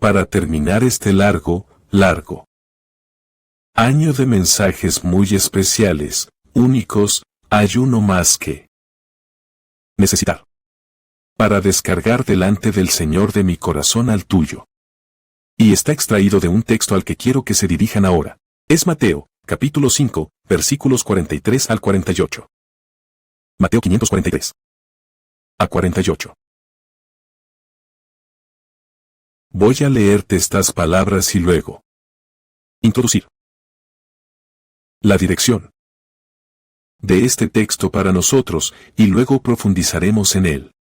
para terminar este largo año de mensajes muy especiales, únicos, hay uno más que necesitar para descargar delante del Señor de mi corazón al tuyo. Y está extraído de un texto al que quiero que se dirijan ahora. Es Mateo, capítulo 5, versículos 43 al 48. Mateo 543 a 48. Voy a leerte estas palabras y luego introducir la dirección de este texto para nosotros, y luego profundizaremos en él.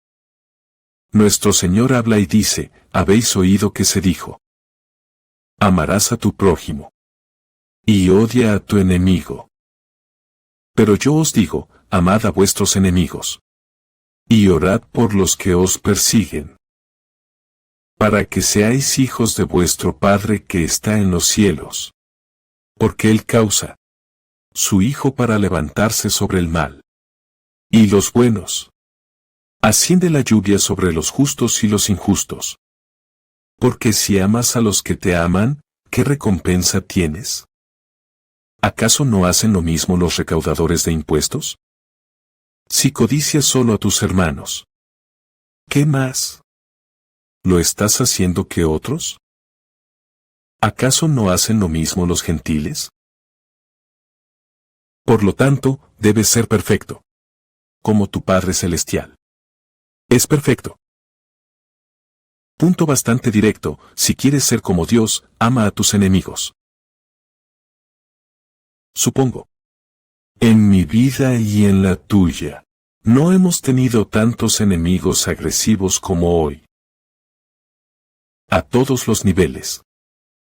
Nuestro Señor habla y dice, habéis oído que se dijo: amarás a tu prójimo y odia a tu enemigo. Pero yo os digo, amad a vuestros enemigos y orad por los que os persiguen, para que seáis hijos de vuestro Padre que está en los cielos, porque Él causa su Hijo para levantarse sobre el mal y los buenos. Asciende la lluvia sobre los justos y los injustos. Porque si amas a los que te aman, ¿qué recompensa tienes? ¿Acaso no hacen lo mismo los recaudadores de impuestos? Si codicias solo a tus hermanos, ¿qué más? ¿Lo estás haciendo que otros? ¿Acaso no hacen lo mismo los gentiles? Por lo tanto, debes ser perfecto, como tu Padre Celestial es perfecto. Punto bastante directo: si quieres ser como Dios, ama a tus enemigos. Supongo, en mi vida y en la tuya, no hemos tenido tantos enemigos agresivos como hoy. A todos los niveles.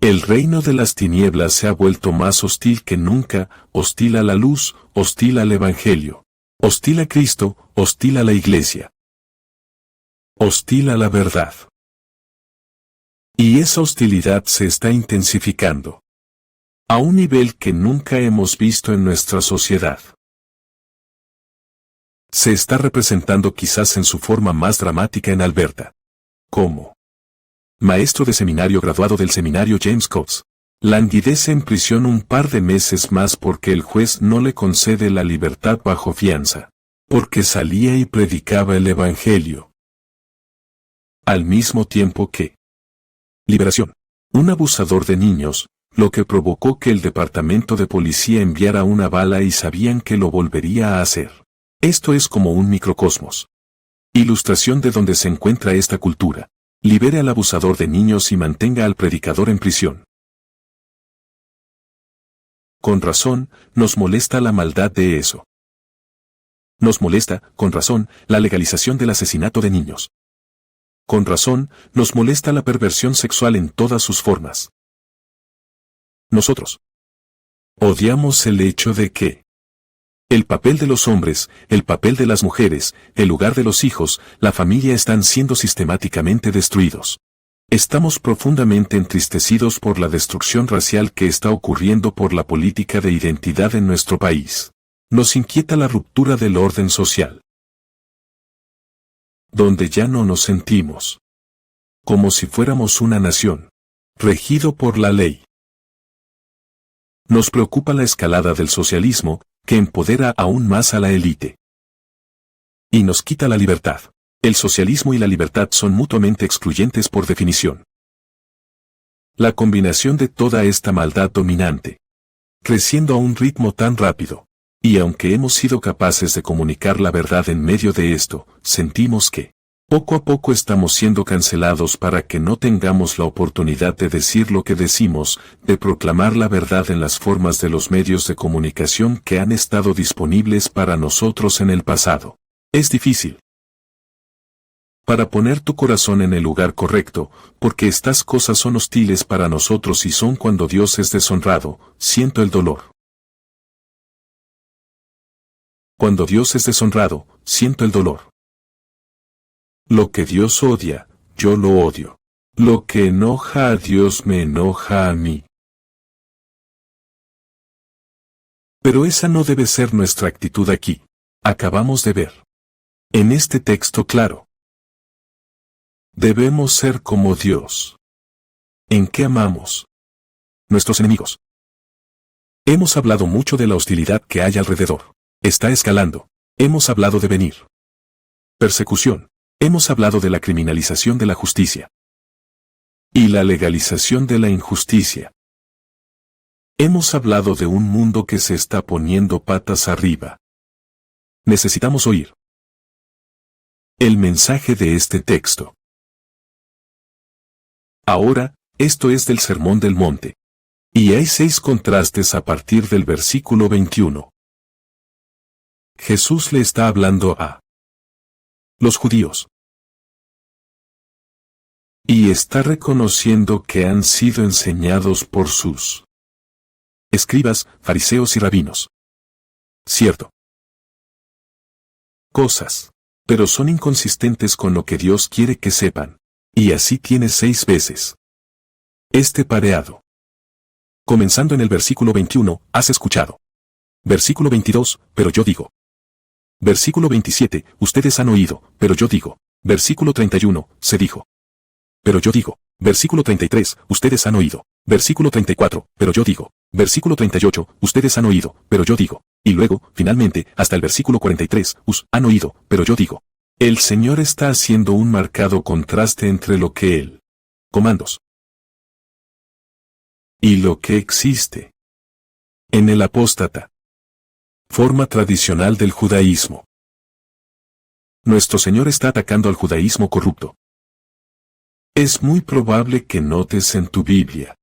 El reino de las tinieblas se ha vuelto más hostil que nunca, hostil a la luz, hostil al Evangelio, hostil a Cristo, hostil a la Iglesia, hostil a la verdad. Y esa hostilidad se está intensificando a un nivel que nunca hemos visto en nuestra sociedad. Se está representando quizás en su forma más dramática en Alberta. Como maestro de seminario graduado del seminario James Coates, languidece en prisión un par de meses más porque el juez no le concede la libertad bajo fianza, porque salía y predicaba el Evangelio. Al mismo tiempo que liberación, un abusador de niños, lo que provocó que el departamento de policía enviara una bala y sabían que lo volvería a hacer. Esto es como un microcosmos. Ilustración de donde se encuentra esta cultura. Libere al abusador de niños y mantenga al predicador en prisión. Con razón, nos molesta la maldad de eso. Nos molesta, con razón, la legalización del asesinato de niños. Con razón, nos molesta la perversión sexual en todas sus formas. Nosotros odiamos el hecho de que el papel de los hombres, el papel de las mujeres, el lugar de los hijos, la familia están siendo sistemáticamente destruidos. Estamos profundamente entristecidos por la destrucción racial que está ocurriendo por la política de identidad en nuestro país. Nos inquieta la ruptura del orden social, donde ya no nos sentimos como si fuéramos una nación, regido por la ley. Nos preocupa la escalada del socialismo, que empodera aún más a la élite. Y nos quita la libertad. El socialismo y la libertad son mutuamente excluyentes por definición. La combinación de toda esta maldad dominante, creciendo a un ritmo tan rápido, y aunque hemos sido capaces de comunicar la verdad en medio de esto, sentimos que, poco a poco estamos siendo cancelados para que no tengamos la oportunidad de decir lo que decimos, de proclamar la verdad en las formas de los medios de comunicación que han estado disponibles para nosotros en el pasado. Es difícil. Para poner tu corazón en el lugar correcto, porque estas cosas son hostiles para nosotros y son cuando Dios es deshonrado, siento el dolor. Cuando Dios es deshonrado, siento el dolor. Lo que Dios odia, yo lo odio. Lo que enoja a Dios me enoja a mí. Pero esa no debe ser nuestra actitud aquí. Acabamos de ver en este texto claro. Debemos ser como Dios. ¿En qué amamos? Nuestros enemigos. Hemos hablado mucho de la hostilidad que hay alrededor. Está escalando. Hemos hablado de venir persecución. Hemos hablado de la criminalización de la justicia y la legalización de la injusticia. Hemos hablado de un mundo que se está poniendo patas arriba. Necesitamos oír el mensaje de este texto. Ahora, esto es del Sermón del Monte. Y hay 6 contrastes a partir del versículo 21. Jesús le está hablando a los judíos. Y está reconociendo que han sido enseñados por sus escribas, fariseos y rabinos. Cierto. Cosas. Pero son inconsistentes con lo que Dios quiere que sepan. Y así tiene 6 veces este pareado. Comenzando en el versículo 21, has escuchado. Versículo 22, pero yo digo. Versículo 27, ustedes han oído, pero yo digo. Versículo 31, se dijo. Pero yo digo. Versículo 33, ustedes han oído. Versículo 34, pero yo digo. Versículo 38, ustedes han oído, pero yo digo. Y luego, finalmente, hasta el versículo 43, han oído, pero yo digo. El Señor está haciendo un marcado contraste entre lo que Él comandos y lo que existe en el apóstata, forma tradicional del judaísmo. Nuestro Señor está atacando al judaísmo corrupto. Es muy probable que notes en tu Biblia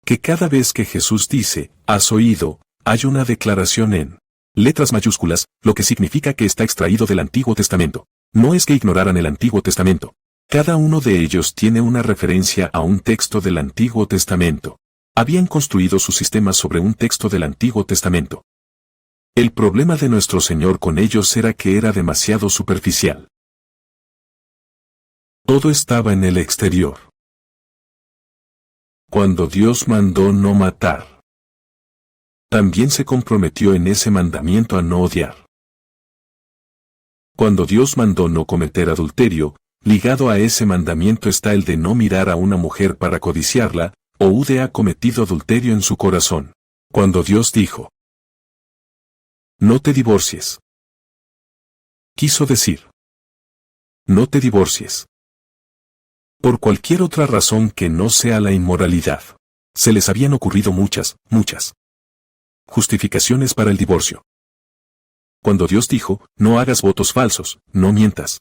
que cada vez que Jesús dice, has oído, hay una declaración en letras mayúsculas, lo que significa que está extraído del Antiguo Testamento. No es que ignoraran el Antiguo Testamento. Cada uno de ellos tiene una referencia a un texto del Antiguo Testamento. Habían construido su sistema sobre un texto del Antiguo Testamento. El problema de nuestro Señor con ellos era que era demasiado superficial. Todo estaba en el exterior. Cuando Dios mandó no matar, también se comprometió en ese mandamiento a no odiar. Cuando Dios mandó no cometer adulterio, ligado a ese mandamiento está el de no mirar a una mujer para codiciarla, o Ude ha cometido adulterio en su corazón. Cuando Dios dijo, no te divorcies, quiso decir, no te divorcies. Por cualquier otra razón que no sea la inmoralidad. Se les habían ocurrido muchas justificaciones para el divorcio. Cuando Dios dijo, no hagas votos falsos, no mientas.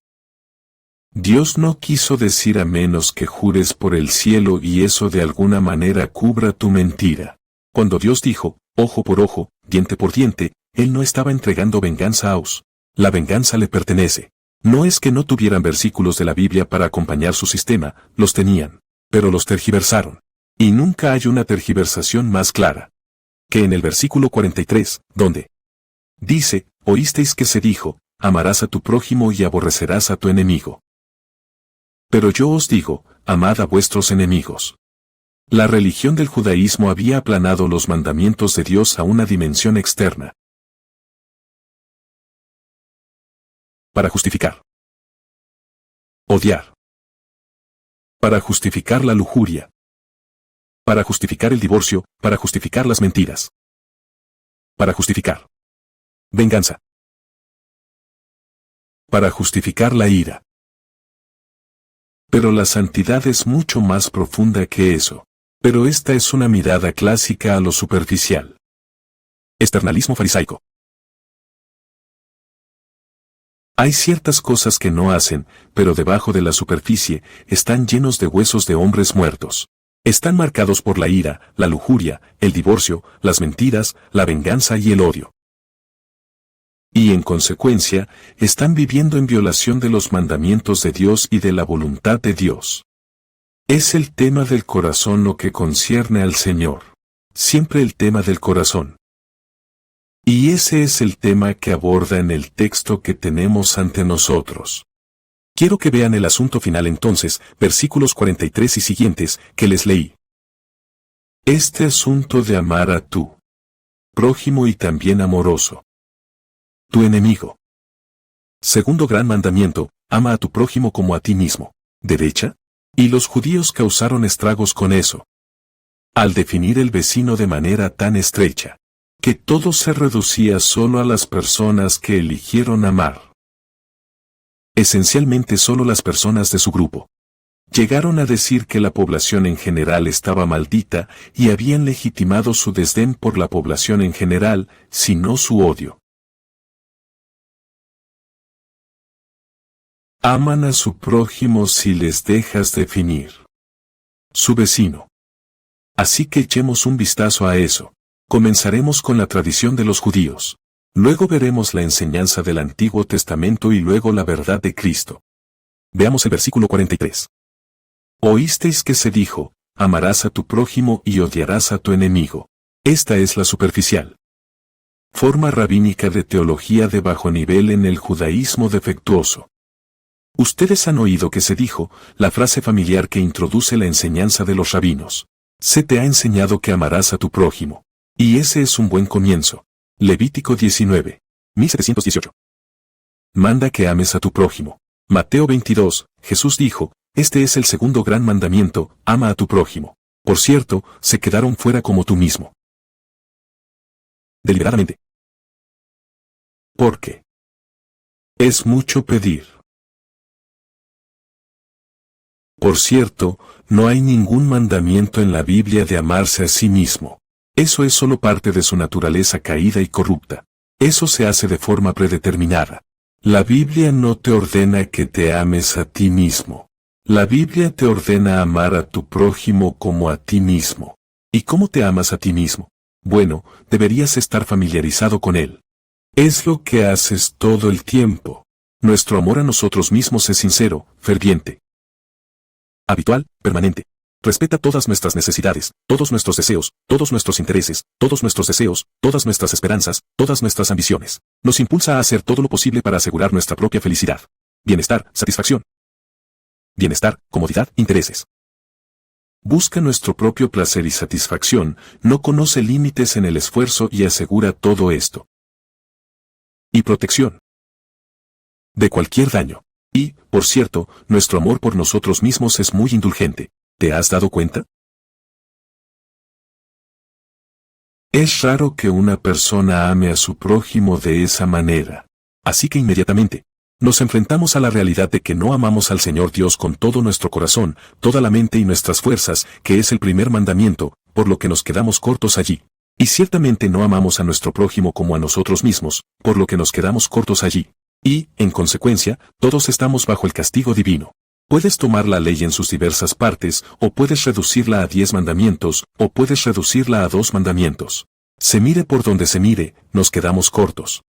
Dios no quiso decir a menos que jures por el cielo y eso de alguna manera cubra tu mentira. Cuando Dios dijo, ojo por ojo, diente por diente, Él no estaba entregando venganza a Os. La venganza le pertenece. No es que no tuvieran versículos de la Biblia para acompañar su sistema, los tenían, pero los tergiversaron. Y nunca hay una tergiversación más clara que en el versículo 43, donde dice, oísteis que se dijo, amarás a tu prójimo y aborrecerás a tu enemigo. Pero yo os digo, amad a vuestros enemigos. La religión del judaísmo había aplanado los mandamientos de Dios a una dimensión externa. Para justificar. Odiar. Para justificar la lujuria. Para justificar el divorcio, para justificar las mentiras. Para justificar venganza. Para justificar la ira. Pero la santidad es mucho más profunda que eso. Pero esta es una mirada clásica a lo superficial. Externalismo farisaico. Hay ciertas cosas que no hacen, pero debajo de la superficie están llenos de huesos de hombres muertos. Están marcados por la ira, la lujuria, el divorcio, las mentiras, la venganza y el odio. Y en consecuencia, están viviendo en violación de los mandamientos de Dios y de la voluntad de Dios. Es el tema del corazón lo que concierne al Señor. Siempre el tema del corazón. Y ese es el tema que aborda en el texto que tenemos ante nosotros. Quiero que vean el asunto final entonces, versículos 43 y siguientes, que les leí. Este asunto de amar a tu prójimo y también amoroso. Tu enemigo. Segundo gran mandamiento, ama a tu prójimo como a ti mismo. Derecha. Y los judíos causaron estragos con eso. Al definir el vecino de manera tan estrecha, que todo se reducía solo a las personas que eligieron amar. Esencialmente solo las personas de su grupo. Llegaron a decir que la población en general estaba maldita y habían legitimado su desdén por la población en general, sino su odio. Aman a su prójimo si les dejas definir su vecino. Así que echemos un vistazo a eso. Comenzaremos con la tradición de los judíos. Luego veremos la enseñanza del Antiguo Testamento y luego la verdad de Cristo. Veamos el versículo 43. Oísteis que se dijo, amarás a tu prójimo y odiarás a tu enemigo. Esta es la superficial forma rabínica de teología de bajo nivel en el judaísmo defectuoso. Ustedes han oído que se dijo, la frase familiar que introduce la enseñanza de los rabinos. Se te ha enseñado que amarás a tu prójimo. Y ese es un buen comienzo. Levítico 19. 1718. Manda que ames a tu prójimo. Mateo 22, Jesús dijo, este es el segundo gran mandamiento, ama a tu prójimo. Por cierto, se quedaron fuera como tú mismo. Deliberadamente. ¿Por qué? Es mucho pedir. Por cierto, no hay ningún mandamiento en la Biblia de amarse a sí mismo. Eso es solo parte de su naturaleza caída y corrupta. Eso se hace de forma predeterminada. La Biblia no te ordena que te ames a ti mismo. La Biblia te ordena amar a tu prójimo como a ti mismo. ¿Y cómo te amas a ti mismo? Bueno, deberías estar familiarizado con él. Es lo que haces todo el tiempo. Nuestro amor a nosotros mismos es sincero, ferviente, habitual, permanente. Respeta todas nuestras necesidades, todos nuestros deseos, todos nuestros intereses, todos nuestros deseos, todas nuestras esperanzas, todas nuestras ambiciones. Nos impulsa a hacer todo lo posible para asegurar nuestra propia felicidad. Bienestar, satisfacción. Bienestar, comodidad, intereses. Busca nuestro propio placer y satisfacción, no conoce límites en el esfuerzo y asegura todo esto. Y protección de cualquier daño. Y, por cierto, nuestro amor por nosotros mismos es muy indulgente. ¿Te has dado cuenta? Es raro que una persona ame a su prójimo de esa manera. Así que inmediatamente, nos enfrentamos a la realidad de que no amamos al Señor Dios con todo nuestro corazón, toda la mente y nuestras fuerzas, que es el primer mandamiento, por lo que nos quedamos cortos allí. Y ciertamente no amamos a nuestro prójimo como a nosotros mismos, por lo que nos quedamos cortos allí. Y, en consecuencia, todos estamos bajo el castigo divino. Puedes tomar la ley en sus diversas partes, o puedes reducirla a 10 mandamientos, o puedes reducirla a 2 mandamientos. Se mire por donde se mire, nos quedamos cortos.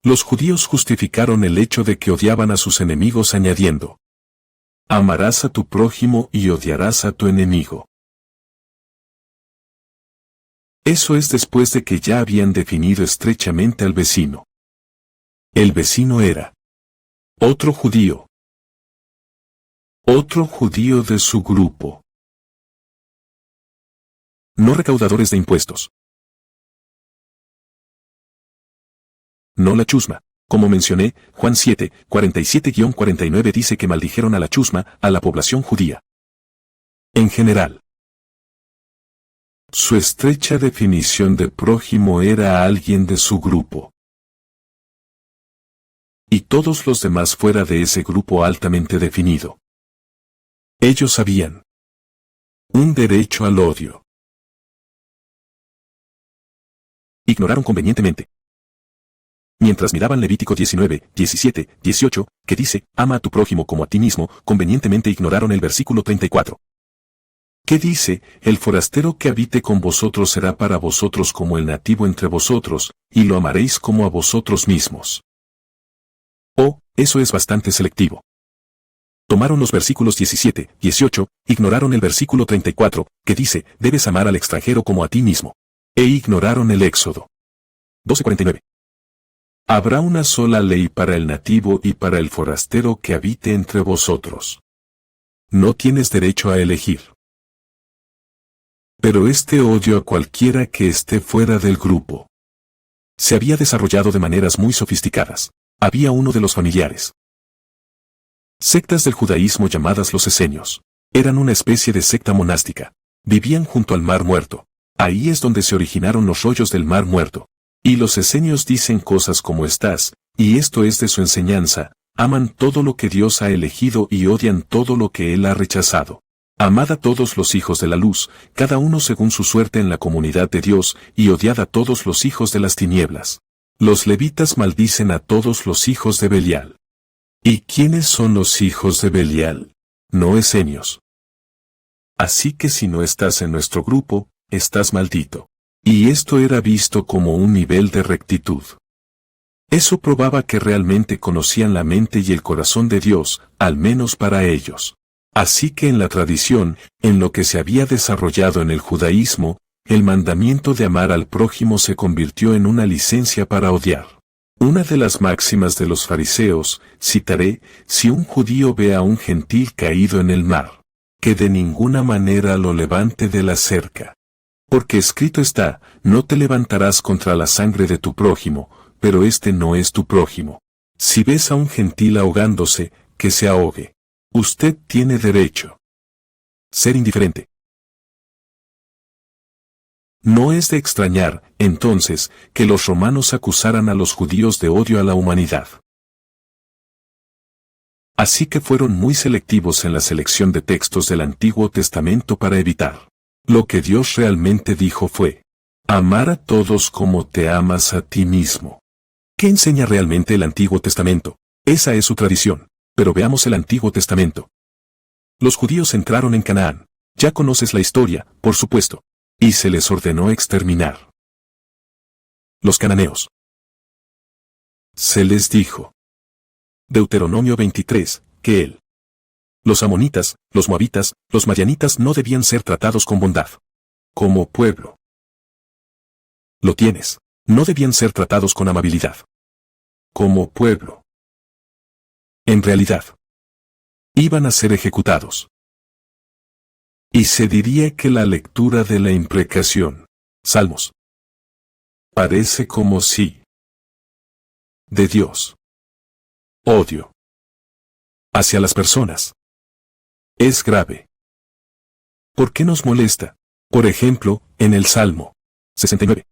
Los judíos justificaron el hecho de que odiaban a sus enemigos añadiendo: amarás a tu prójimo y odiarás a tu enemigo. Eso es después de que ya habían definido estrechamente al vecino. El vecino era otro judío. Otro judío de su grupo. No recaudadores de impuestos. No la chusma. Como mencioné, Juan 7, 47-49 dice que maldijeron a la chusma, a la población judía. En general. Su estrecha definición de prójimo era alguien de su grupo. Y todos los demás fuera de ese grupo altamente definido. Ellos habían un derecho al odio. Ignoraron convenientemente. Mientras miraban Levítico 19, 17, 18, que dice, ama a tu prójimo como a ti mismo, convenientemente ignoraron el versículo 34. ¿Qué dice? El forastero que habite con vosotros será para vosotros como el nativo entre vosotros, y lo amaréis como a vosotros mismos. Oh, eso es bastante selectivo. Tomaron los versículos 17, 18, ignoraron el versículo 34, que dice, debes amar al extranjero como a ti mismo. E ignoraron el Éxodo 12:49. Habrá una sola ley para el nativo y para el forastero que habite entre vosotros. No tienes derecho a elegir. Pero este odio a cualquiera que esté fuera del grupo se había desarrollado de maneras muy sofisticadas. Había uno de los familiares Sectas del judaísmo llamadas los esenios. Eran una especie de secta monástica. Vivían junto al Mar Muerto. Ahí es donde se originaron los rollos del Mar Muerto. Y los esenios dicen cosas como estas, y esto es de su enseñanza: aman todo lo que Dios ha elegido y odian todo lo que Él ha rechazado. Amad a todos los hijos de la luz, cada uno según su suerte en la comunidad de Dios, y odiad a todos los hijos de las tinieblas. Los levitas maldicen a todos los hijos de Belial. ¿Y quiénes son los hijos de Belial? No esenios. Así que si no estás en nuestro grupo, estás maldito. Y esto era visto como un nivel de rectitud. Eso probaba que realmente conocían la mente y el corazón de Dios, al menos para ellos. Así que en la tradición, en lo que se había desarrollado en el judaísmo, el mandamiento de amar al prójimo se convirtió en una licencia para odiar. Una de las máximas de los fariseos, citaré: si un judío ve a un gentil caído en el mar, que de ninguna manera lo levante de la cerca. Porque escrito está: no te levantarás contra la sangre de tu prójimo, pero este no es tu prójimo. Si ves a un gentil ahogándose, que se ahogue. Usted tiene derecho. Ser indiferente. No es de extrañar, entonces, que los romanos acusaran a los judíos de odio a la humanidad. Así que fueron muy selectivos en la selección de textos del Antiguo Testamento para evitar. Lo que Dios realmente dijo fue: amar a todos como te amas a ti mismo. ¿Qué enseña realmente el Antiguo Testamento? Esa es su tradición. Pero veamos el Antiguo Testamento. Los judíos entraron en Canaán. Ya conoces la historia, por supuesto. Y se les ordenó exterminar los cananeos. Se les dijo. Deuteronomio 23, que los amonitas, los moabitas, los madianitas no debían ser tratados con bondad. Como pueblo. Lo tienes. No debían ser tratados con amabilidad. Como pueblo. En realidad, iban a ser ejecutados. Y se diría que la lectura de la imprecación, Salmos, parece como si de Dios, odio hacia las personas, es grave. ¿Por qué nos molesta? Por ejemplo, en el Salmo 69.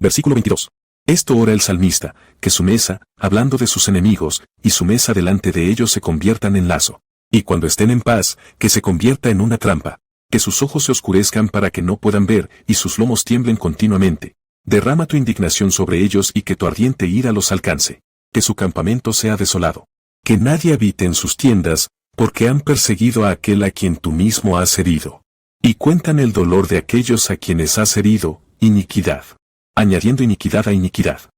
Versículo 22. Esto ora el salmista, que su mesa, hablando de sus enemigos, y su mesa delante de ellos se conviertan en lazo. Y cuando estén en paz, que se convierta en una trampa. Que sus ojos se oscurezcan para que no puedan ver, y sus lomos tiemblen continuamente. Derrama tu indignación sobre ellos y que tu ardiente ira los alcance. Que su campamento sea desolado. Que nadie habite en sus tiendas, porque han perseguido a aquel a quien tú mismo has herido. Y cuentan el dolor de aquellos a quienes has herido, iniquidad. Añadiendo iniquidad a iniquidad.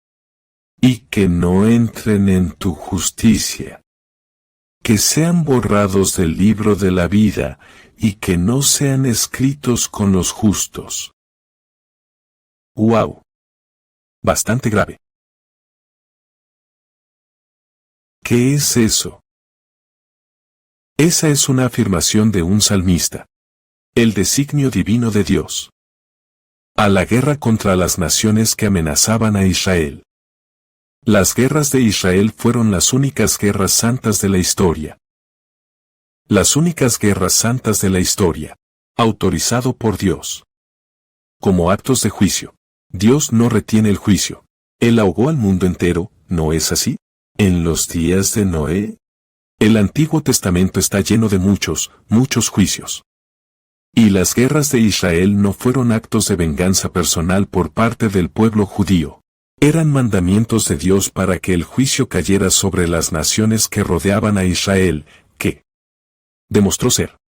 Y que no entren en tu justicia. Que sean borrados del libro de la vida, y que no sean escritos con los justos. ¡Wow! Bastante grave. ¿Qué es eso? Esa es una afirmación de un salmista. El designio divino de Dios. A la guerra contra las naciones que amenazaban a Israel. Las guerras de Israel fueron las únicas guerras santas de la historia. Las únicas guerras santas de la historia. Autorizado por Dios. Como actos de juicio. Dios no retiene el juicio. Él ahogó al mundo entero, ¿no es así? En los días de Noé. El Antiguo Testamento está lleno de muchos juicios. Y las guerras de Israel no fueron actos de venganza personal por parte del pueblo judío. Eran mandamientos de Dios para que el juicio cayera sobre las naciones que rodeaban a Israel, que demostró ser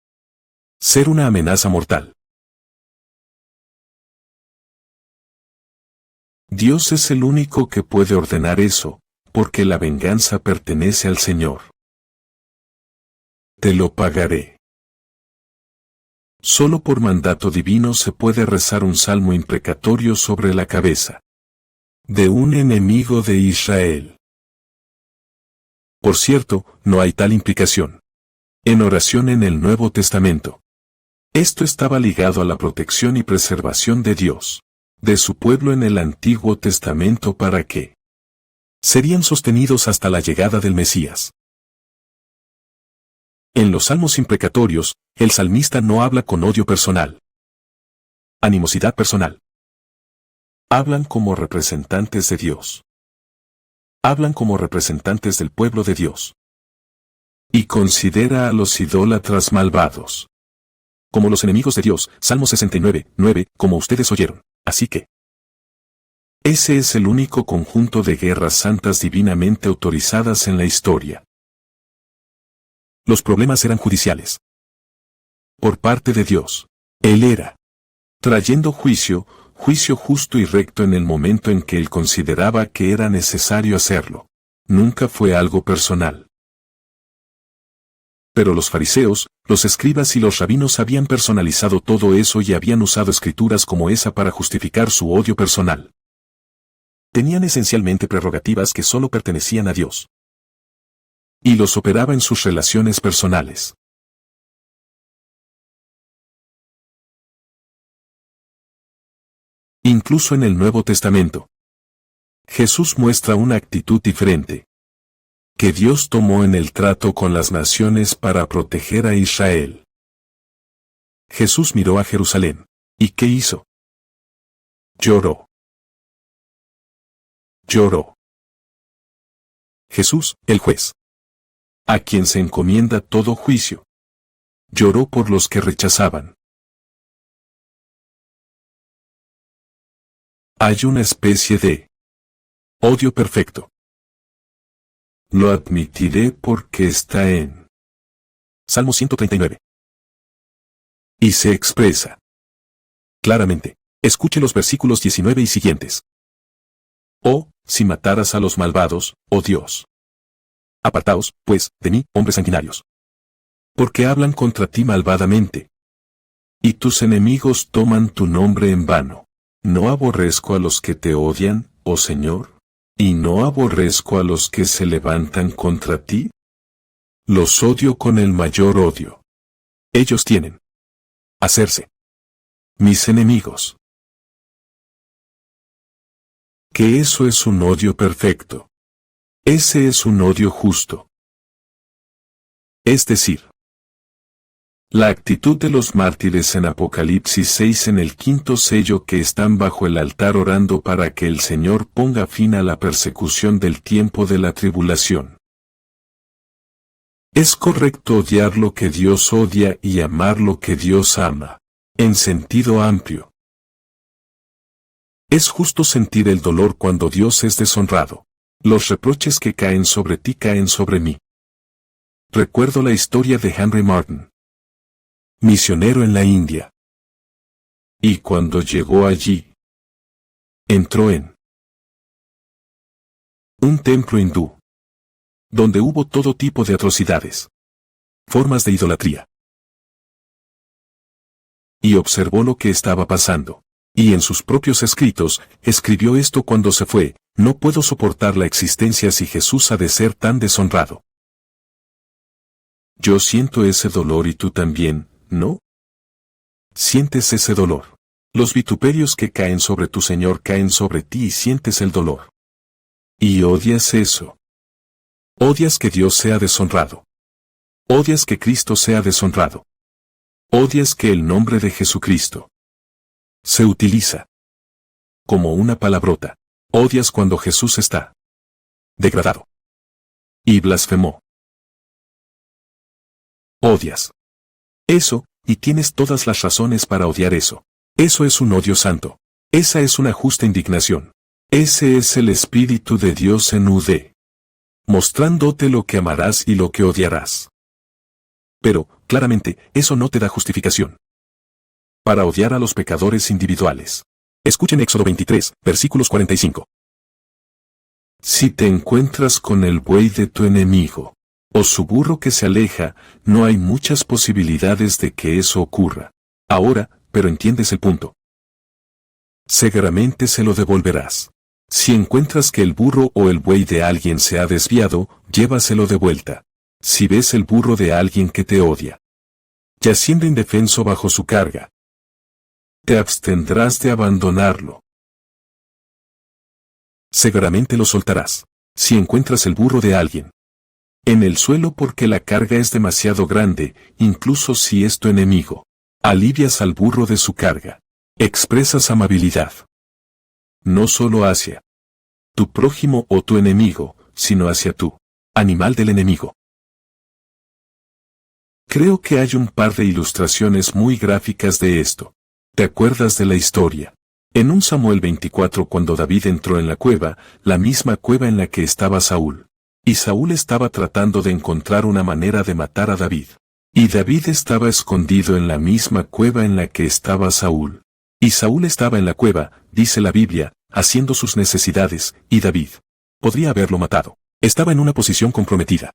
una amenaza mortal. Dios es el único que puede ordenar eso, porque la venganza pertenece al Señor. Te lo pagaré. Solo por mandato divino se puede rezar un salmo imprecatorio sobre la cabeza de un enemigo de Israel. Por cierto, no hay tal implicación en oración en el Nuevo Testamento. Esto estaba ligado a la protección y preservación de Dios, de su pueblo en el Antiguo Testamento para que serían sostenidos hasta la llegada del Mesías. En los salmos imprecatorios, el salmista no habla con odio personal, animosidad personal. Hablan como representantes de Dios. Hablan como representantes del pueblo de Dios. Y considera a los idólatras malvados como los enemigos de Dios. Salmo 69, 9, como ustedes oyeron. Así que ese es el único conjunto de guerras santas divinamente autorizadas en la historia. Los problemas eran judiciales. Por parte de Dios, Él era trayendo juicio justo y recto en el momento en que Él consideraba que era necesario hacerlo. Nunca fue algo personal. Pero los fariseos, los escribas y los rabinos habían personalizado todo eso y habían usado escrituras como esa para justificar su odio personal. Tenían esencialmente prerrogativas que solo pertenecían a Dios. Y los operaba en sus relaciones personales. Incluso en el Nuevo Testamento, Jesús muestra una actitud diferente que Dios tomó en el trato con las naciones para proteger a Israel. Jesús miró a Jerusalén. ¿Y qué hizo? Lloró. Lloró. Jesús, el juez, a quien se encomienda todo juicio, lloró por los que rechazaban. Hay una especie de odio perfecto. Lo admitiré porque está en Salmo 139. Y se expresa claramente. Escuche los versículos 19 y siguientes. Oh, si mataras a los malvados, oh Dios. Apartaos, pues, de mí, hombres sanguinarios. Porque hablan contra ti malvadamente. Y tus enemigos toman tu nombre en vano. ¿No aborrezco a los que te odian, oh Señor? ¿Y no aborrezco a los que se levantan contra ti? Los odio con el mayor odio. Ellos tienen hacerse mis enemigos. Que eso es un odio perfecto. Ese es un odio justo. Es decir, la actitud de los mártires en Apocalipsis 6 en el quinto sello que están bajo el altar orando para que el Señor ponga fin a la persecución del tiempo de la tribulación. Es correcto odiar lo que Dios odia y amar lo que Dios ama, en sentido amplio. Es justo sentir el dolor cuando Dios es deshonrado. Los reproches que caen sobre ti caen sobre mí. Recuerdo la historia de Henry Martyn, misionero en la India. Y cuando llegó allí, entró en un templo hindú, donde hubo todo tipo de atrocidades, formas de idolatría. Y observó lo que estaba pasando. Y en sus propios escritos, escribió esto cuando se fue: no puedo soportar la existencia si Jesús ha de ser tan deshonrado. Yo siento ese dolor y tú también, ¿no? Sientes ese dolor. Los vituperios que caen sobre tu Señor caen sobre ti y sientes el dolor. Y odias eso. Odias que Dios sea deshonrado. Odias que Cristo sea deshonrado. Odias que el nombre de Jesucristo se utiliza como una palabrota. Odias cuando Jesús está degradado y blasfemó. Odias eso, y tienes todas las razones para odiar eso. Eso es un odio santo. Esa es una justa indignación. Ese es el Espíritu de Dios en UD, mostrándote lo que amarás y lo que odiarás. Pero, claramente, eso no te da justificación para odiar a los pecadores individuales. Escuchen Éxodo 23, versículos 45. Si te encuentras con el buey de tu enemigo, o su burro que se aleja, no hay muchas posibilidades de que eso ocurra. Ahora, pero entiendes el punto. Seguramente se lo devolverás. Si encuentras que el burro o el buey de alguien se ha desviado, llévaselo de vuelta. Si ves el burro de alguien que te odia, yaciendo indefenso bajo su carga, te abstendrás de abandonarlo. Seguramente lo soltarás. Si encuentras el burro de alguien En el suelo porque la carga es demasiado grande, incluso si es tu enemigo. Alivias al burro de su carga. Expresas amabilidad. No solo hacia tu prójimo o tu enemigo, sino hacia tu animal del enemigo. Creo que hay un par de ilustraciones muy gráficas de esto. ¿Te acuerdas de la historia? En 1 Samuel 24 cuando David entró en la cueva, la misma cueva en la que estaba Saúl. Y Saúl estaba tratando de encontrar una manera de matar a David. Y David estaba escondido en la misma cueva en la que estaba Saúl. Y Saúl estaba en la cueva, dice la Biblia, haciendo sus necesidades, y David podría haberlo matado. Estaba en una posición comprometida.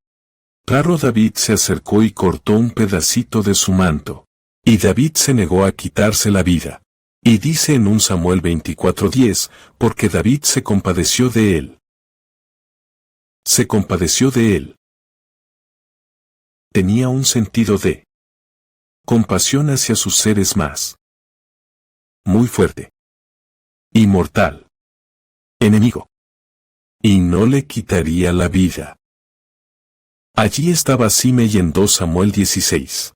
Pero David se acercó y cortó un pedacito de su manto. Y David se negó a quitarse la vida. Y dice en 1 Samuel 24:10, porque David se compadeció de él. Se compadeció de él. Tenía un sentido de compasión hacia sus seres más muy fuerte. Inmortal. Enemigo. Y no le quitaría la vida. Allí estaba Simei en 2 Samuel 16.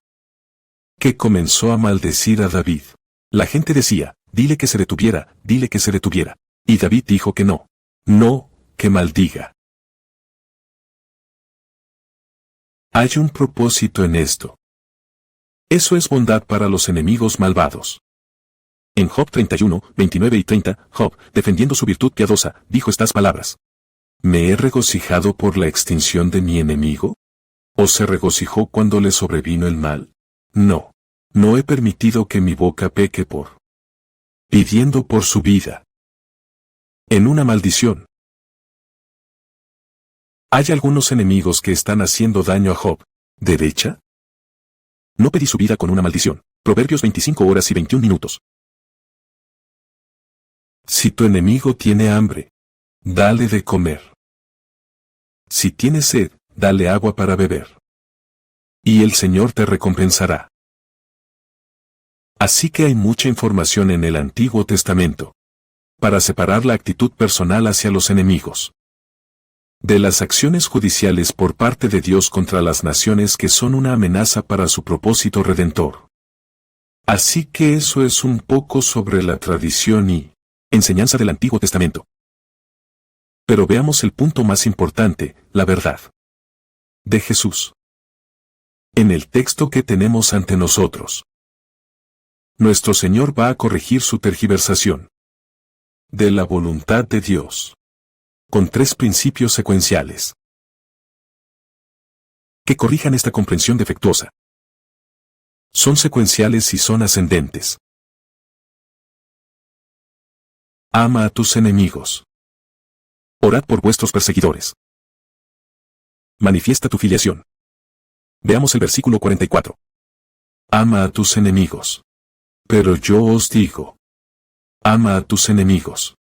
Que comenzó a maldecir a David. La gente decía, dile que se detuviera, dile que se detuviera. Y David dijo que no. No, que maldiga. Hay un propósito en esto. Eso es bondad para los enemigos malvados. En Job 31, 29 y 30, Job, defendiendo su virtud piadosa, dijo estas palabras. ¿Me he regocijado por la extinción de mi enemigo? ¿O se regocijó cuando le sobrevino el mal? No. No he permitido que mi boca peque por pidiendo por su vida. En una maldición. Hay algunos enemigos que están haciendo daño a Job. ¿Derecha? No pedí su vida con una maldición. Proverbios 25 horas y 21 minutos. Si tu enemigo tiene hambre, dale de comer. Si tiene sed, dale agua para beber. Y el Señor te recompensará. Así que hay mucha información en el Antiguo Testamento para separar la actitud personal hacia los enemigos de las acciones judiciales por parte de Dios contra las naciones que son una amenaza para su propósito redentor. Así que eso es un poco sobre la tradición y enseñanza del Antiguo Testamento. Pero veamos el punto más importante, la verdad de Jesús. En el texto que tenemos ante nosotros, nuestro Señor va a corregir su tergiversación de la voluntad de Dios con 3 principios secuenciales que corrijan esta comprensión defectuosa. Son secuenciales y son ascendentes. Ama a tus enemigos. Orad por vuestros perseguidores. Manifiesta tu filiación. Veamos el versículo 44. Ama a tus enemigos. Pero yo os digo, ama a tus enemigos.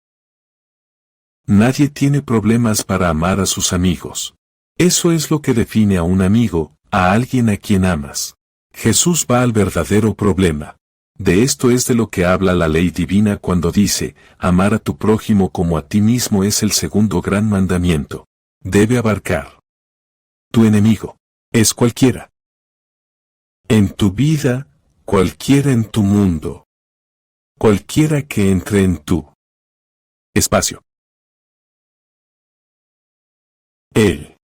Nadie tiene problemas para amar a sus amigos. Eso es lo que define a un amigo, a alguien a quien amas. Jesús va al verdadero problema. De esto es de lo que habla la ley divina cuando dice, amar a tu prójimo como a ti mismo es el segundo gran mandamiento. Debe abarcar. Tu enemigo es cualquiera. En tu vida, cualquiera en tu mundo. Cualquiera que entre en tu espacio. Él.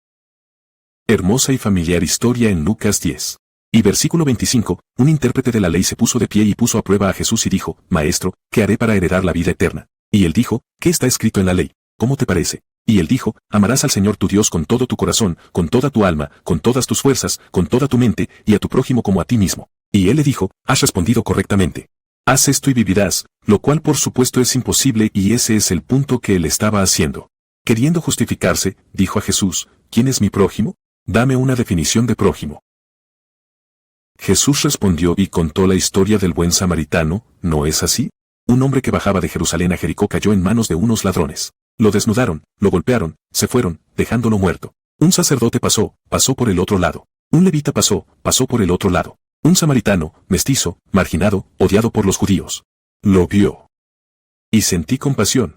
Hermosa y familiar historia en Lucas 10. Y versículo 25, un intérprete de la ley se puso de pie y puso a prueba a Jesús y dijo, Maestro, ¿qué haré para heredar la vida eterna? Y él dijo, ¿qué está escrito en la ley? ¿Cómo te parece? Y él dijo, amarás al Señor tu Dios con todo tu corazón, con toda tu alma, con todas tus fuerzas, con toda tu mente, y a tu prójimo como a ti mismo. Y él le dijo, has respondido correctamente. Haz esto y vivirás, lo cual por supuesto es imposible y ese es el punto que él estaba haciendo. Queriendo justificarse, dijo a Jesús, ¿quién es mi prójimo? Dame una definición de prójimo. Jesús respondió y contó la historia del buen samaritano, ¿no es así? Un hombre que bajaba de Jerusalén a Jericó cayó en manos de unos ladrones. Lo desnudaron, lo golpearon, se fueron, dejándolo muerto. Un sacerdote pasó por el otro lado. Un levita pasó por el otro lado. Un samaritano, mestizo, marginado, odiado por los judíos. Lo vio. Y sentí compasión.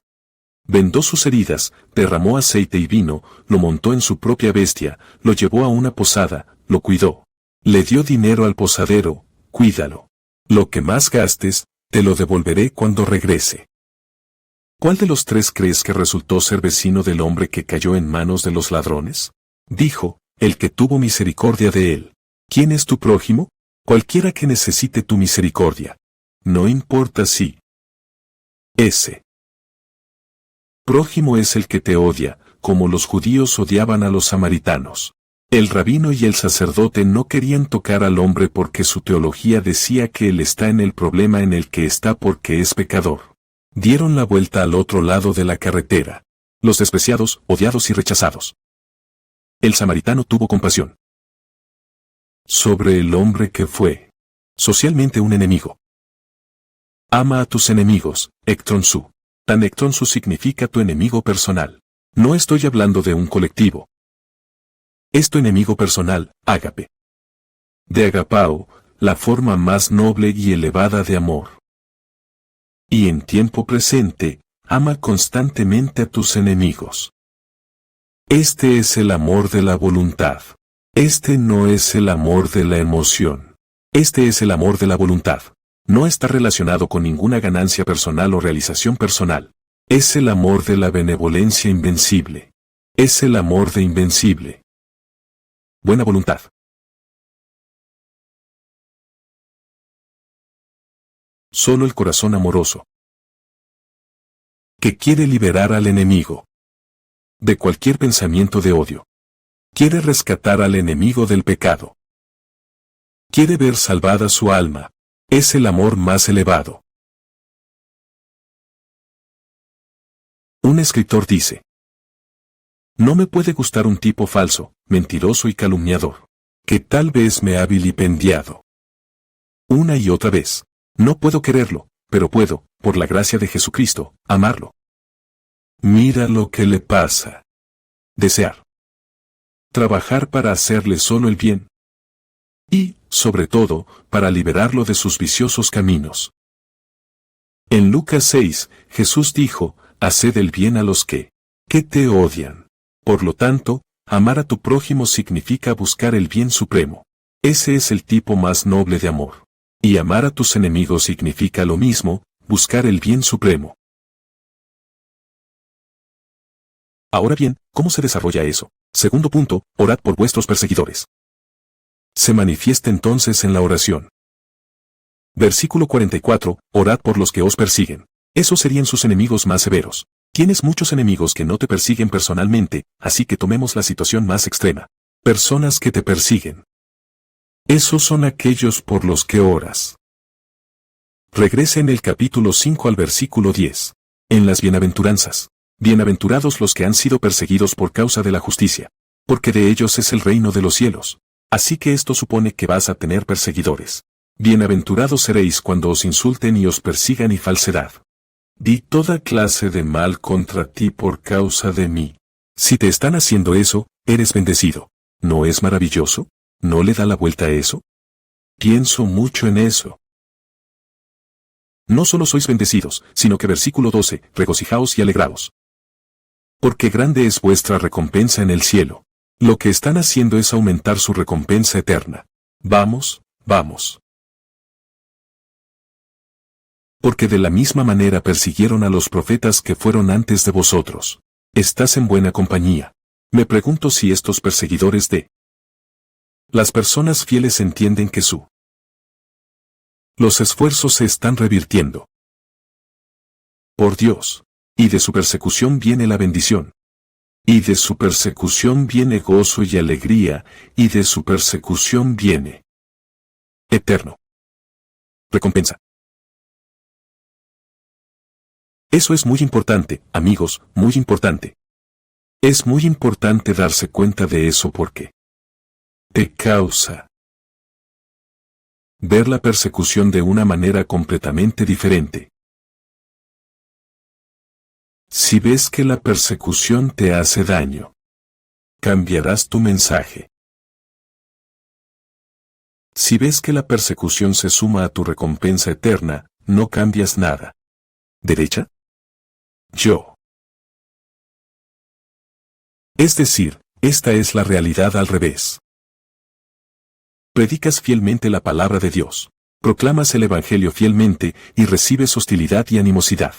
Vendó sus heridas, derramó aceite y vino, lo montó en su propia bestia, lo llevó a una posada, lo cuidó. Le dio dinero al posadero, cuídalo. Lo que más gastes, te lo devolveré cuando regrese. ¿Cuál de los tres crees que resultó ser vecino del hombre que cayó en manos de los ladrones? Dijo, el que tuvo misericordia de él. ¿Quién es tu prójimo? Cualquiera que necesite tu misericordia. No importa si. Ese prójimo es el que te odia, como los judíos odiaban a los samaritanos. El rabino y el sacerdote no querían tocar al hombre porque su teología decía que él está en el problema en el que está porque es pecador. Dieron la vuelta al otro lado de la carretera. Los despreciados, odiados y rechazados. El samaritano tuvo compasión sobre el hombre que fue socialmente un enemigo. Ama a tus enemigos, Ectronsu. Tan Ectronsu significa tu enemigo personal. No estoy hablando de un colectivo. Es tu enemigo personal, ágape. De agapao, la forma más noble y elevada de amor. Y en tiempo presente, ama constantemente a tus enemigos. Este es el amor de la voluntad. Este no es el amor de la emoción. Este es el amor de la voluntad. No está relacionado con ninguna ganancia personal o realización personal. Es el amor de la benevolencia invencible. Es el amor de invencible buena voluntad. Solo el corazón amoroso, que quiere liberar al enemigo de cualquier pensamiento de odio. Quiere rescatar al enemigo del pecado. Quiere ver salvada su alma. Es el amor más elevado. Un escritor dice: no me puede gustar un tipo falso, mentiroso y calumniador, que tal vez me ha vilipendiado una y otra vez. No puedo quererlo, pero puedo, por la gracia de Jesucristo, amarlo. Mira lo que le pasa. Desear. Trabajar para hacerle solo el bien. Y, sobre todo, para liberarlo de sus viciosos caminos. En Lucas 6, Jesús dijo, haced el bien a los que te odian. Por lo tanto, amar a tu prójimo significa buscar el bien supremo. Ese es el tipo más noble de amor. Y amar a tus enemigos significa lo mismo, buscar el bien supremo. Ahora bien, ¿cómo se desarrolla eso? Segundo punto, orad por vuestros perseguidores. Se manifiesta entonces en la oración. Versículo 44, orad por los que os persiguen. Esos serían sus enemigos más severos. Tienes muchos enemigos que no te persiguen personalmente, así que tomemos la situación más extrema. Personas que te persiguen. Esos son aquellos por los que oras. Regresa en el capítulo 5 al versículo 10. En las bienaventuranzas. Bienaventurados los que han sido perseguidos por causa de la justicia, porque de ellos es el reino de los cielos. Así que esto supone que vas a tener perseguidores. Bienaventurados seréis cuando os insulten y os persigan y falsedad. Di toda clase de mal contra ti por causa de mí. Si te están haciendo eso, eres bendecido. ¿No es maravilloso? ¿No le da la vuelta a eso? Pienso mucho en eso. No solo sois bendecidos, sino que versículo 12, regocijaos y alegraos. Porque grande es vuestra recompensa en el cielo. Lo que están haciendo es aumentar su recompensa eterna. Vamos, vamos. Porque de la misma manera persiguieron a los profetas que fueron antes de vosotros. Estás en buena compañía. Me pregunto si estos perseguidores de las personas fieles entienden que los esfuerzos se están revirtiendo. Por Dios. Y de su persecución viene la bendición. Y de su persecución viene gozo y alegría, y de su persecución viene eterno recompensa. Eso es muy importante, amigos, muy importante. Es muy importante darse cuenta de eso porque te causa ver la persecución de una manera completamente diferente. Si ves que la persecución te hace daño, cambiarás tu mensaje. Si ves que la persecución se suma a tu recompensa eterna, no cambias nada. ¿Derecha? Yo. Es decir, esta es la realidad al revés. Predicas fielmente la palabra de Dios, proclamas el Evangelio fielmente y recibes hostilidad y animosidad.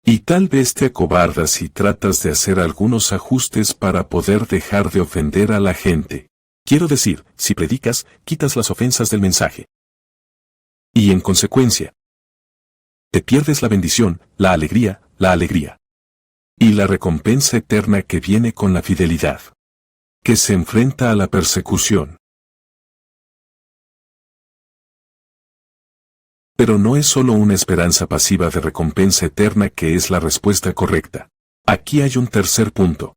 Y tal vez te acobardas y tratas de hacer algunos ajustes para poder dejar de ofender a la gente. Quiero decir, si predicas, quitas las ofensas del mensaje. Y en consecuencia, te pierdes la bendición, la alegría, y la recompensa eterna que viene con la fidelidad, que se enfrenta a la persecución. Pero no es solo una esperanza pasiva de recompensa eterna que es la respuesta correcta. Aquí hay un tercer punto.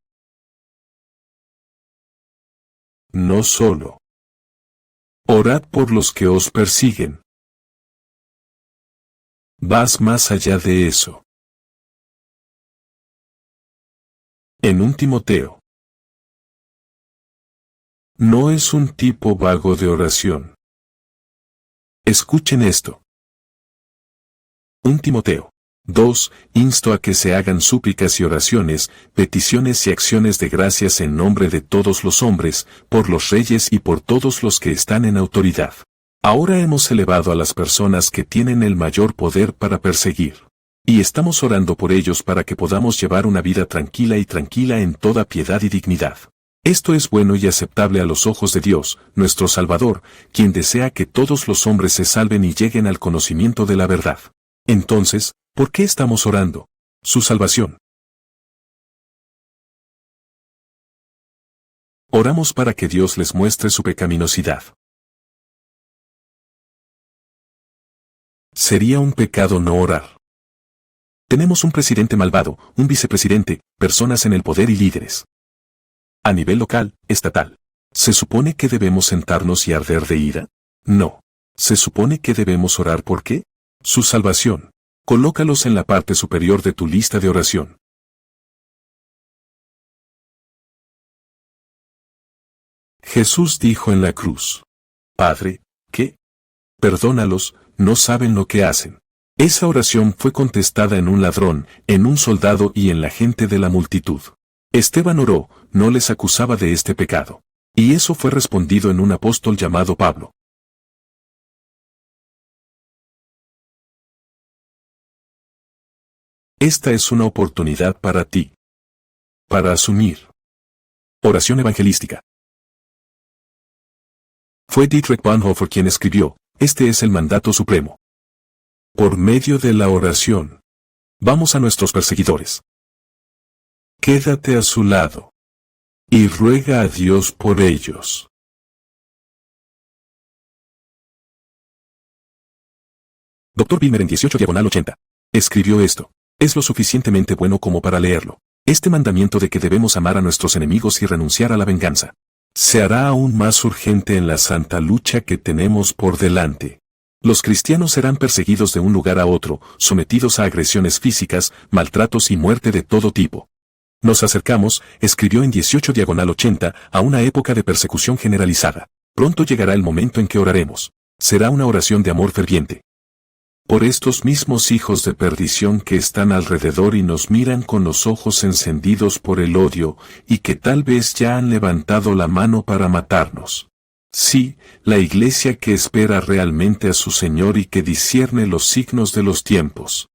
No solo. Orad por los que os persiguen. Vas más allá de eso. En un Timoteo. No es un tipo vago de oración. Escuchen esto. 1 Timoteo 2. Insto a que se hagan súplicas y oraciones, peticiones y acciones de gracias en nombre de todos los hombres, por los reyes y por todos los que están en autoridad. Ahora hemos elevado a las personas que tienen el mayor poder para perseguir. Y estamos orando por ellos para que podamos llevar una vida tranquila en toda piedad y dignidad. Esto es bueno y aceptable a los ojos de Dios, nuestro Salvador, quien desea que todos los hombres se salven y lleguen al conocimiento de la verdad. Entonces, ¿por qué estamos orando? Su salvación. Oramos para que Dios les muestre su pecaminosidad. Sería un pecado no orar. Tenemos un presidente malvado, un vicepresidente, personas en el poder y líderes. A nivel local, estatal. ¿Se supone que debemos sentarnos y arder de ira? No. ¿Se supone que debemos orar por qué? Su salvación. Colócalos en la parte superior de tu lista de oración. Jesús dijo en la cruz: Padre, ¿qué? Perdónalos, no saben lo que hacen. Esa oración fue contestada en un ladrón, en un soldado y en la gente de la multitud. Esteban oró, no les acusaba de este pecado. Y eso fue respondido en un apóstol llamado Pablo. Esta es una oportunidad para ti. Para asumir. Oración evangelística. Fue Dietrich Bonhoeffer quien escribió: este es el mandato supremo. Por medio de la oración. Vamos a nuestros perseguidores. Quédate a su lado. Y ruega a Dios por ellos. Dr. Bilmer en 18/80. Escribió esto. Es lo suficientemente bueno como para leerlo. Este mandamiento de que debemos amar a nuestros enemigos y renunciar a la venganza. Se hará aún más urgente en la santa lucha que tenemos por delante. Los cristianos serán perseguidos de un lugar a otro, sometidos a agresiones físicas, maltratos y muerte de todo tipo. Nos acercamos, escribió en 18/80, a una época de persecución generalizada. Pronto llegará el momento en que oraremos. Será una oración de amor ferviente. Por estos mismos hijos de perdición que están alrededor y nos miran con los ojos encendidos por el odio, y que tal vez ya han levantado la mano para matarnos. Sí, la iglesia que espera realmente a su Señor y que discierne los signos de los tiempos.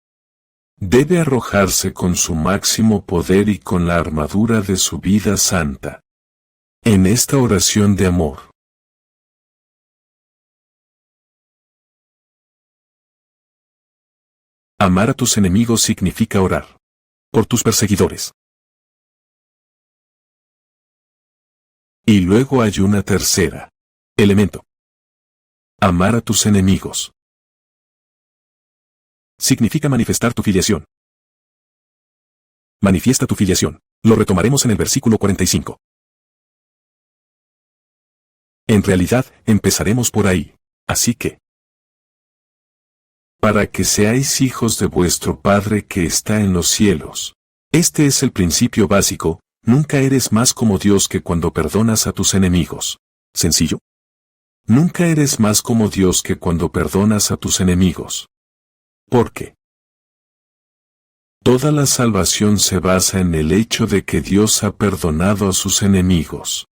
Debe arrojarse con su máximo poder y con la armadura de su vida santa. En esta oración de amor. Amar a tus enemigos significa orar por tus perseguidores. Y luego hay una tercera elemento. Amar a tus enemigos. Significa manifestar tu filiación. Manifiesta tu filiación. Lo retomaremos en el versículo 45. En realidad, empezaremos por ahí. Así que, para que seáis hijos de vuestro Padre que está en los cielos. Este es el principio básico, nunca eres más como Dios que cuando perdonas a tus enemigos. ¿Sencillo? Nunca eres más como Dios que cuando perdonas a tus enemigos. ¿Por qué? Toda la salvación se basa en el hecho de que Dios ha perdonado a sus enemigos.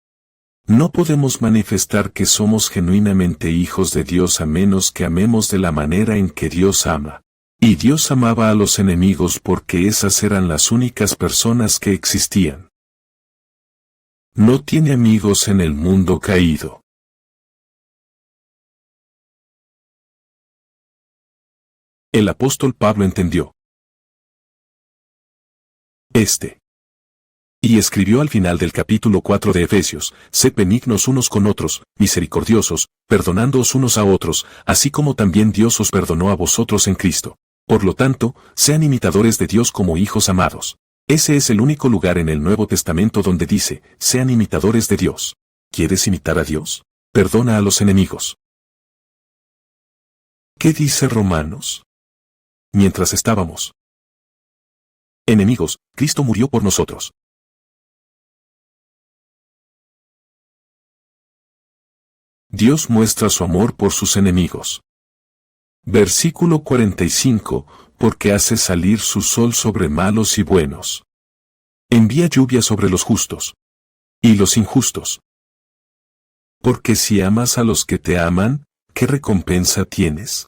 No podemos manifestar que somos genuinamente hijos de Dios a menos que amemos de la manera en que Dios ama. Y Dios amaba a los enemigos porque esas eran las únicas personas que existían. No tiene amigos en el mundo caído. El apóstol Pablo entendió y escribió al final del capítulo 4 de Efesios: sed benignos unos con otros, misericordiosos, perdonándoos unos a otros, así como también Dios os perdonó a vosotros en Cristo. Por lo tanto, sean imitadores de Dios como hijos amados. Ese es el único lugar en el Nuevo Testamento donde dice, sean imitadores de Dios. ¿Quieres imitar a Dios? Perdona a los enemigos. ¿Qué dice Romanos? Mientras estábamos enemigos, Cristo murió por nosotros. Dios muestra su amor por sus enemigos. Versículo 45, porque hace salir su sol sobre malos y buenos. Envía lluvia sobre los justos y los injustos. Porque si amas a los que te aman, ¿qué recompensa tienes?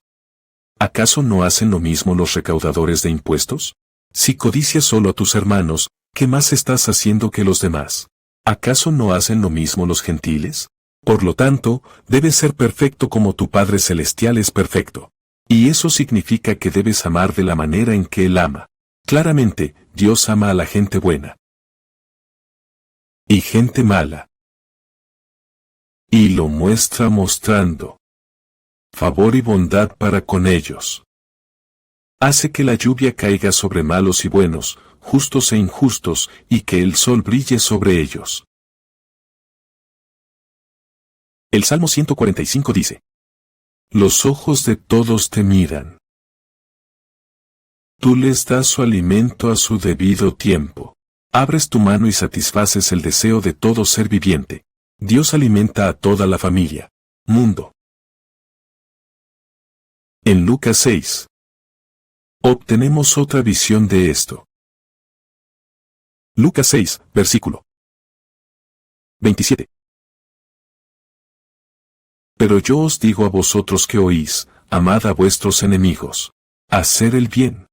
¿Acaso no hacen lo mismo los recaudadores de impuestos? Si codicias solo a tus hermanos, ¿qué más estás haciendo que los demás? ¿Acaso no hacen lo mismo los gentiles? Por lo tanto, debes ser perfecto como tu Padre Celestial es perfecto. Y eso significa que debes amar de la manera en que Él ama. Claramente, Dios ama a la gente buena y gente mala. Y lo muestra mostrando favor y bondad para con ellos. Hace que la lluvia caiga sobre malos y buenos, justos e injustos, y que el sol brille sobre ellos. El Salmo 145 dice: los ojos de todos te miran. Tú les das su alimento a su debido tiempo. Abres tu mano y satisfaces el deseo de todo ser viviente. Dios alimenta a toda la familia. Mundo. En Lucas 6. Obtenemos otra visión de esto. Lucas 6, versículo 27. Pero yo os digo a vosotros que oís, amad a vuestros enemigos. Hacer el bien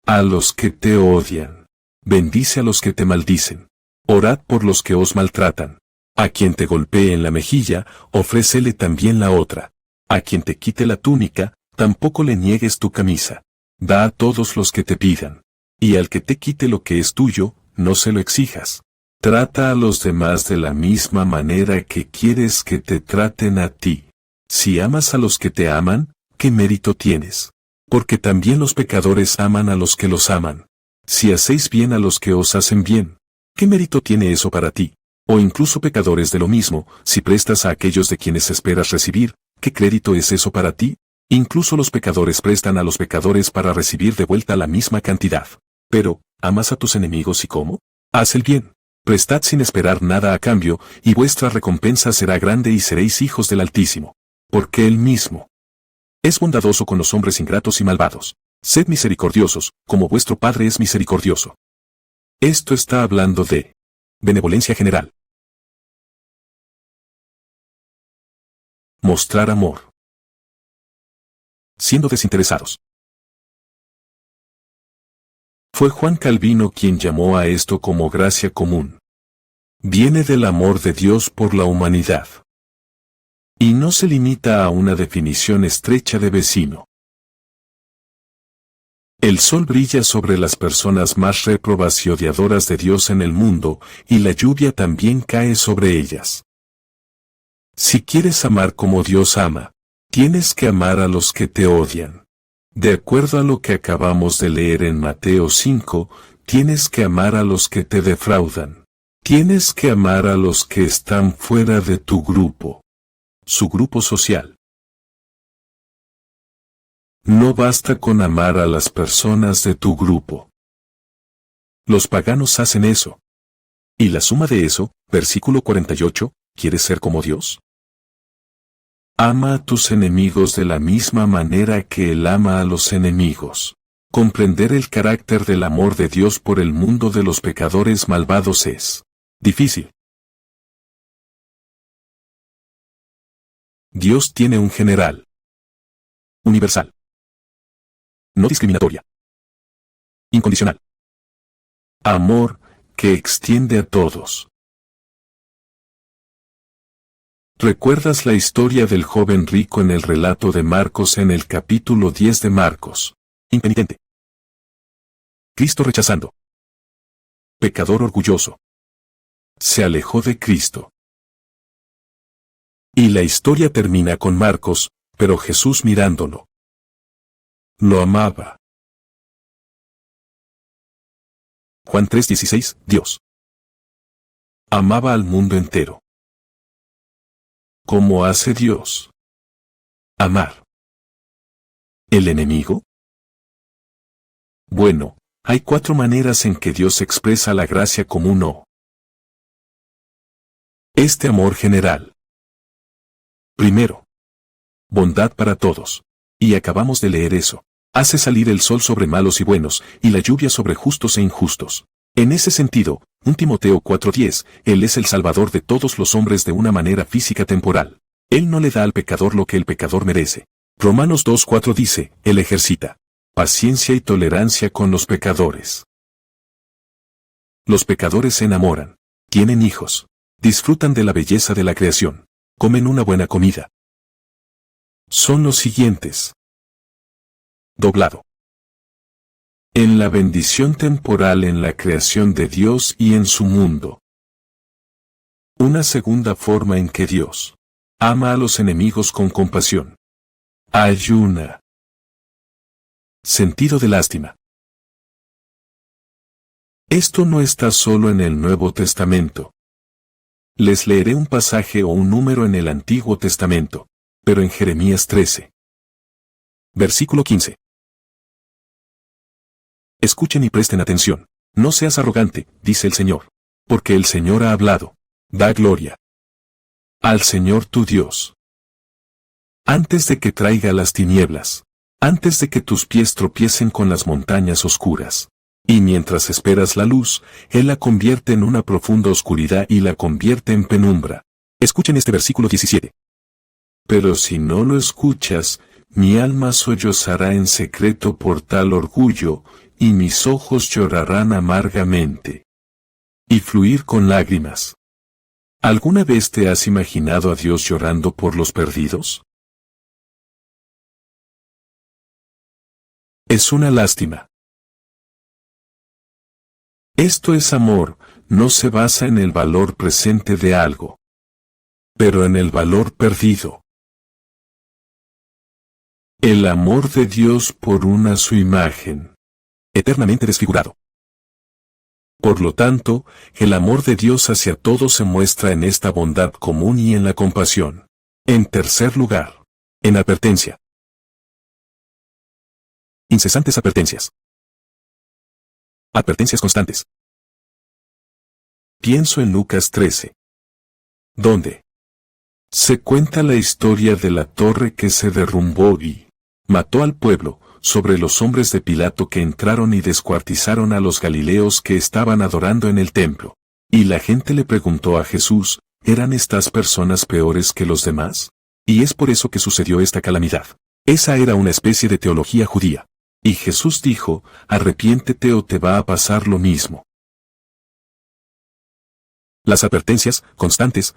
a los que te odian. Bendice a los que te maldicen. Orad por los que os maltratan. A quien te golpee en la mejilla, ofrécele también la otra. A quien te quite la túnica, tampoco le niegues tu camisa. Da a todos los que te pidan. Y al que te quite lo que es tuyo, no se lo exijas. Trata a los demás de la misma manera que quieres que te traten a ti. Si amas a los que te aman, ¿qué mérito tienes? Porque también los pecadores aman a los que los aman. Si hacéis bien a los que os hacen bien, ¿qué mérito tiene eso para ti? O incluso pecadores de lo mismo, si prestas a aquellos de quienes esperas recibir, ¿qué crédito es eso para ti? Incluso los pecadores prestan a los pecadores para recibir de vuelta la misma cantidad. Pero, ¿amas a tus enemigos y cómo? Haz el bien. Prestad sin esperar nada a cambio, y vuestra recompensa será grande y seréis hijos del Altísimo. Porque Él mismo es bondadoso con los hombres ingratos y malvados. Sed misericordiosos, como vuestro Padre es misericordioso. Esto está hablando de benevolencia general. Mostrar amor. Siendo desinteresados. Fue Juan Calvino quien llamó a esto como gracia común. Viene del amor de Dios por la humanidad. Y no se limita a una definición estrecha de vecino. El sol brilla sobre las personas más réprobas y odiadoras de Dios en el mundo, y la lluvia también cae sobre ellas. Si quieres amar como Dios ama, tienes que amar a los que te odian. De acuerdo a lo que acabamos de leer en Mateo 5, tienes que amar a los que te defraudan. Tienes que amar a los que están fuera de tu grupo. Su grupo social. No basta con amar a las personas de tu grupo. Los paganos hacen eso. Y la suma de eso, versículo 48, ¿quieres ser como Dios? Ama a tus enemigos de la misma manera que Él ama a los enemigos. Comprender el carácter del amor de Dios por el mundo de los pecadores malvados es difícil. Dios tiene un general, universal, no discriminatoria, incondicional, amor que extiende a todos. ¿Recuerdas la historia del joven rico en el relato de Marcos en el capítulo 10 de Marcos? Impenitente. Cristo rechazando. Pecador orgulloso. Se alejó de Cristo. Y la historia termina con Marcos, pero Jesús mirándolo. Lo amaba. Juan 3:16, Dios amaba al mundo entero. ¿Cómo hace Dios? Amar. ¿El enemigo? Bueno, hay 4 maneras en que Dios expresa la gracia como uno. Este amor general. Primero, bondad para todos. Y acabamos de leer eso. Hace salir el sol sobre malos y buenos, y la lluvia sobre justos e injustos. En ese sentido, 1 Timoteo 4:10, Él es el Salvador de todos los hombres de una manera física temporal. Él no le da al pecador lo que el pecador merece. Romanos 2:4 dice, Él ejercita paciencia y tolerancia con los pecadores. Los pecadores se enamoran, tienen hijos, disfrutan de la belleza de la creación, comen una buena comida. Son los siguientes. Doblado. En la bendición temporal en la creación de Dios y en su mundo. Una segunda forma en que Dios ama a los enemigos con compasión. Ayuna. Sentido de lástima. Esto no está solo en el Nuevo Testamento. Les leeré un pasaje o un número en el Antiguo Testamento, pero en Jeremías 13. Versículo 15. Escuchen y presten atención. No seas arrogante, dice el Señor. Porque el Señor ha hablado. Da gloria al Señor tu Dios. Antes de que traiga las tinieblas. Antes de que tus pies tropiecen con las montañas oscuras. Y mientras esperas la luz, Él la convierte en una profunda oscuridad y la convierte en penumbra. Escuchen este versículo 17. Pero si no lo escuchas, mi alma sollozará en secreto por tal orgullo, y mis ojos llorarán amargamente. Y fluir con lágrimas. ¿Alguna vez te has imaginado a Dios llorando por los perdidos? Es una lástima. Esto es amor, no se basa en el valor presente de algo, pero en el valor perdido. El amor de Dios por una su imagen, eternamente desfigurado. Por lo tanto, el amor de Dios hacia todos se muestra en esta bondad común y en la compasión. En tercer lugar, en advertencia. Incesantes advertencias. Advertencias constantes. Pienso en Lucas 13. Donde se cuenta la historia de la torre que se derrumbó y mató al pueblo, sobre los hombres de Pilato que entraron y descuartizaron a los galileos que estaban adorando en el templo. Y la gente le preguntó a Jesús, ¿eran estas personas peores que los demás? Y es por eso que sucedió esta calamidad. Esa era una especie de teología judía. Y Jesús dijo, arrepiéntete o te va a pasar lo mismo. Las advertencias, constantes,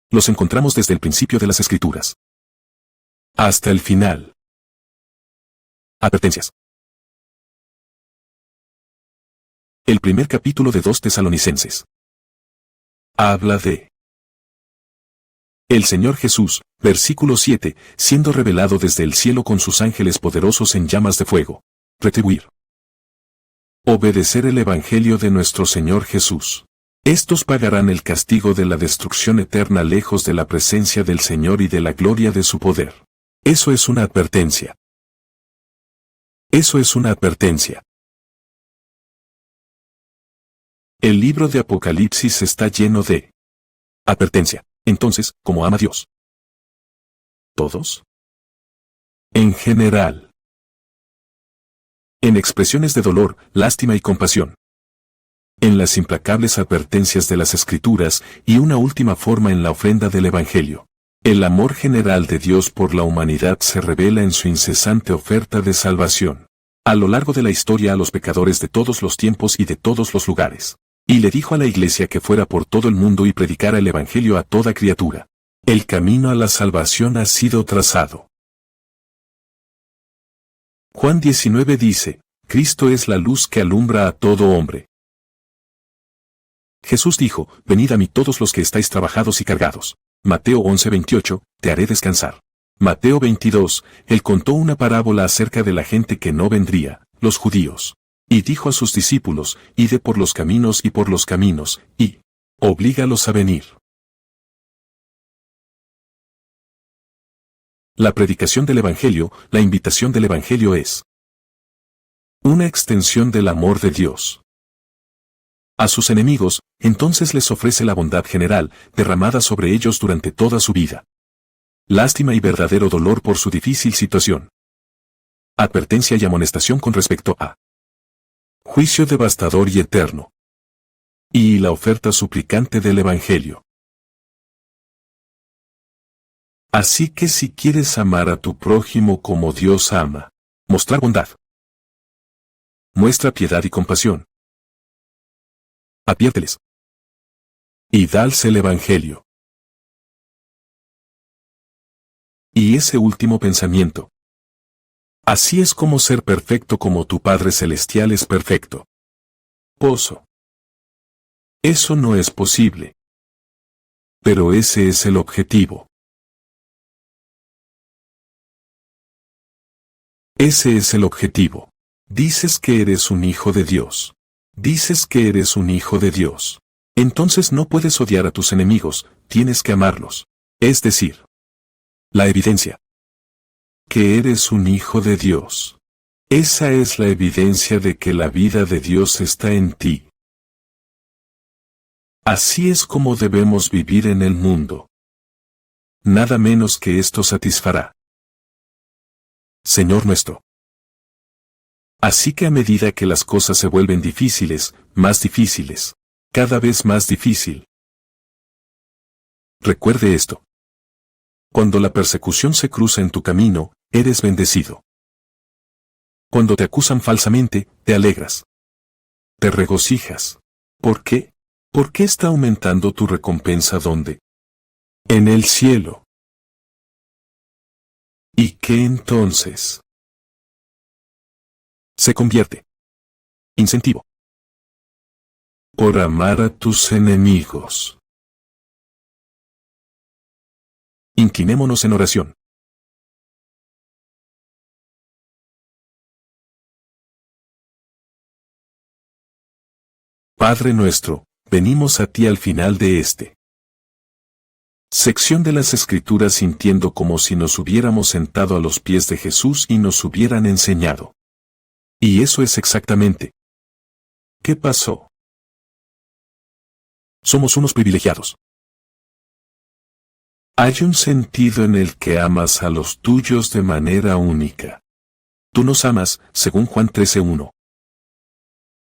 los encontramos desde el principio de las Escrituras hasta el final. Advertencias. El primer capítulo de 2 Tesalonicenses habla de el Señor Jesús, versículo 7, siendo revelado desde el cielo con sus ángeles poderosos en llamas de fuego. Retribuir. Obedecer el Evangelio de nuestro Señor Jesús. Estos pagarán el castigo de la destrucción eterna lejos de la presencia del Señor y de la gloria de su poder. Eso es una advertencia. Eso es una advertencia. El libro de Apocalipsis está lleno de advertencia. Entonces, ¿cómo ama Dios? ¿Todos? En general. En expresiones de dolor, lástima y compasión. En las implacables advertencias de las Escrituras y una última forma en la ofrenda del Evangelio. El amor general de Dios por la humanidad se revela en su incesante oferta de salvación. A lo largo de la historia a los pecadores de todos los tiempos y de todos los lugares. Y le dijo a la Iglesia que fuera por todo el mundo y predicara el Evangelio a toda criatura. El camino a la salvación ha sido trazado. Juan 19 dice, Cristo es la luz que alumbra a todo hombre. Jesús dijo, venid a mí todos los que estáis trabajados y cargados. Mateo 11:28, te haré descansar. Mateo 22, él contó una parábola acerca de la gente que no vendría, los judíos. Y dijo a sus discípulos, id por los caminos y por los caminos, y oblígalos a venir. La predicación del Evangelio, la invitación del Evangelio es una extensión del amor de Dios. A sus enemigos, entonces les ofrece la bondad general, derramada sobre ellos durante toda su vida. Lástima y verdadero dolor por su difícil situación. Advertencia y amonestación con respecto a juicio devastador y eterno. Y la oferta suplicante del Evangelio. Así que si quieres amar a tu prójimo como Dios ama, mostrar bondad. Muestra piedad y compasión. Adviérteles. Y dales el Evangelio. Y ese último pensamiento. Así es como ser perfecto como tu Padre Celestial es perfecto. Pozo. Eso no es posible. Pero ese es el objetivo. Ese es el objetivo. Dices que eres un hijo de Dios. Dices que eres un hijo de Dios. Entonces no puedes odiar a tus enemigos, tienes que amarlos. Es decir, la evidencia. Que eres un hijo de Dios. Esa es la evidencia de que la vida de Dios está en ti. Así es como debemos vivir en el mundo. Nada menos que esto satisfará. Señor nuestro. Así que a medida que las cosas se vuelven difíciles, cada vez más difícil. Recuerde esto. Cuando la persecución se cruza en tu camino, eres bendecido. Cuando te acusan falsamente, te alegras. Te regocijas. ¿Por qué? ¿Por qué está aumentando tu recompensa dónde? En el cielo. ¿Y qué entonces? Se convierte. Incentivo. Por amar a tus enemigos. Inclinémonos en oración. Padre nuestro, venimos a ti al final de este sección de las Escrituras sintiendo como si nos hubiéramos sentado a los pies de Jesús y nos hubieran enseñado. Y eso es exactamente. ¿Qué pasó? Somos unos privilegiados. Hay un sentido en el que amas a los tuyos de manera única. Tú nos amas, según Juan 13:1.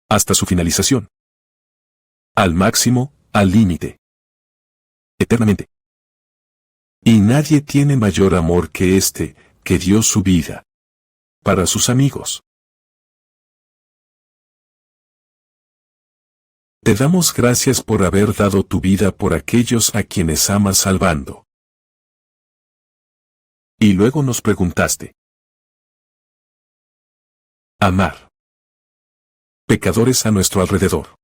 Hasta su finalización. Al máximo, al límite. Eternamente. Y nadie tiene mayor amor que este, que dio su vida. Para sus amigos. Te damos gracias por haber dado tu vida por aquellos a quienes amas salvando. Y luego nos preguntaste. Amar. Pecadores a nuestro alrededor.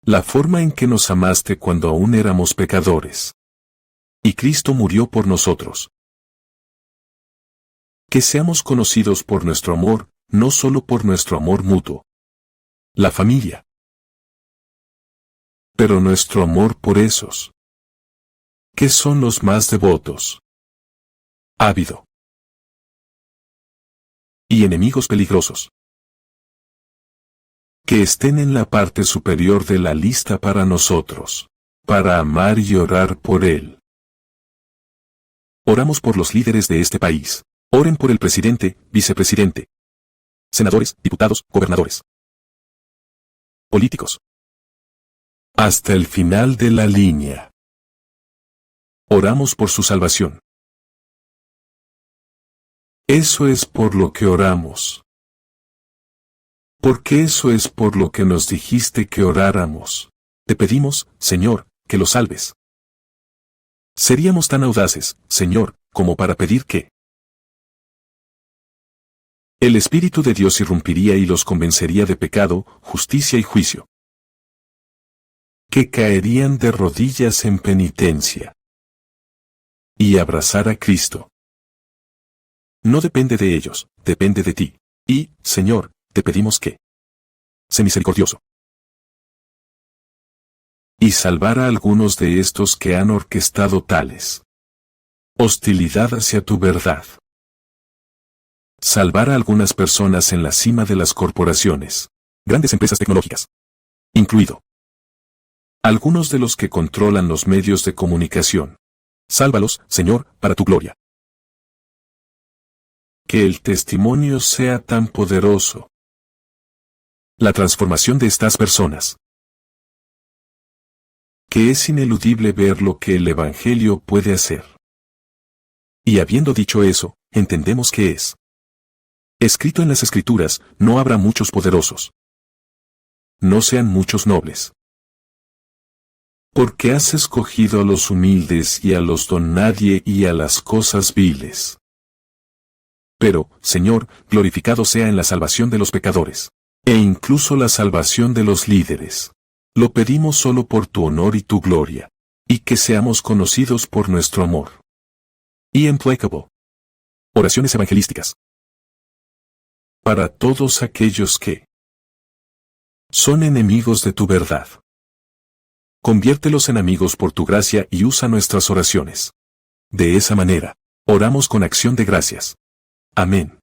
La forma en que nos amaste cuando aún éramos pecadores. Y Cristo murió por nosotros. Que seamos conocidos por nuestro amor, no solo por nuestro amor mutuo. La familia. Pero nuestro amor por esos. Que son los más devotos. Ávido. Y enemigos peligrosos. Que estén en la parte superior de la lista para nosotros. Para amar y orar por él. Oramos por los líderes de este país. Oren por el presidente, vicepresidente. senadores, diputados, gobernadores, políticos. Hasta el final de la línea. Oramos por su salvación. Eso es por lo que oramos. Porque eso es por lo que nos dijiste que oráramos. Te pedimos, Señor, que lo salves. Seríamos tan audaces, Señor, como para pedir que el Espíritu de Dios irrumpiría y los convencería de pecado, justicia y juicio. Que caerían de rodillas en penitencia. Y abrazar a Cristo. No depende de ellos, depende de ti. Y, Señor, te pedimos que sé misericordioso. Y salvar a algunos de estos que han orquestado tales hostilidad hacia tu verdad. Salvar a algunas personas en la cima de las corporaciones, grandes empresas tecnológicas, incluido algunos de los que controlan los medios de comunicación. Sálvalos, Señor, para tu gloria. Que el testimonio sea tan poderoso. La transformación de estas personas. Que es ineludible ver lo que el Evangelio puede hacer. Y habiendo dicho eso, entendemos que es escrito en las Escrituras, no habrá muchos poderosos. No sean muchos nobles. Porque has escogido a los humildes y a los don nadie y a las cosas viles. Pero, Señor, glorificado sea en la salvación de los pecadores, e incluso la salvación de los líderes. Lo pedimos solo por tu honor y tu gloria, y que seamos conocidos por nuestro amor. Implacable. Oraciones evangelísticas. Para todos aquellos que son enemigos de tu verdad. Conviértelos en amigos por tu gracia y usa nuestras oraciones. De esa manera, oramos con acción de gracias. Amén.